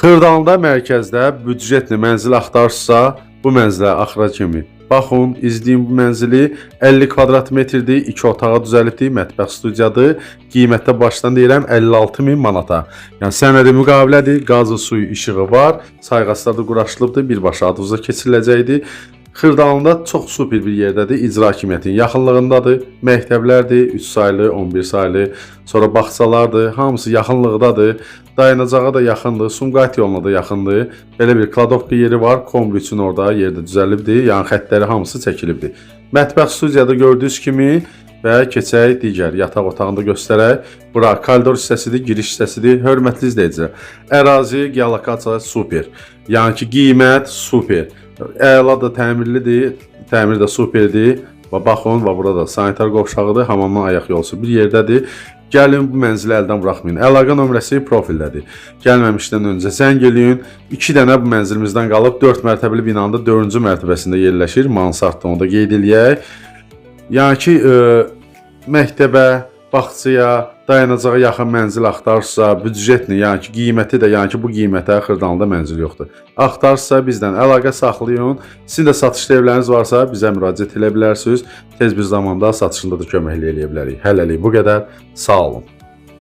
Xırdalında mərkəzdə büdcetli mənzil axtarırsa, bu mənzilə axıra kimi baxın, izləyin bu mənzili. 50 kvadrat metrdir, 2 otağa düzəlibdir, mətbəx studiyadır. Qiymətdə başdan deyirəm 56.000 manata. Yəni sənədi müqavilədir, qazı, suyu, işığı var, sayğaclar da quraşdırılıbdır, birbaşa adınıza keçiriləcəkdir. Xırdalında çox super bir yerdədir, icra hakimiyyətinin yaxınlığındadır, məktəblərdir, 3 saylı, 11 saylı, sonra bağçalardır, hamısı yaxınlıqdadır, dayanacağa da yaxındır, Sumqayıt yoluna da yaxındır, belə bir kladovka yeri var, kombi üçün orada yerdə düzəlibdir, yəni xəttləri hamısı çəkilibdir. Mətbəx studiyada gördüyünüz kimi və keçək digər yataq otağında göstərək. Bura koridor hissəsidir, giriş hissəsidir. Hörmətli izləyicilər, ərazi, geolokasiya super, yəni ki qiymət super. Əla da təmirlidir, təmir də superdir. Baxın, burada sanitar qovşağıdır, hamamdan ayaq yolusu bir yerdədir. Gəlin bu mənzili əldən buraxmayın. Əlaqə nömrəsi profildədir. Gəlməmişdən öncə zəng eləyin. 2 dənə bu mənzilimizdən qalıb 4 mərtəbəli binanın da 4-cü mərtəbəsində yerləşir. Mansardda onu da qeyd eləyək. Yəni ki, məktəbə, bağçaya, dayanacağa yaxın mənzil axtarırsa, büdcetli, yəni ki, qiyməti də, yəni ki, bu qiymətə Xırdalında mənzil yoxdur. Axtarırsa bizdən əlaqə saxlayın. Sizin də satışlı evləriniz varsa bizə müraciət edə bilərsiniz. Tez bir zamanda satışında da köməklik eləyə bilərik. Hələlik bu qədər. Sağ olun.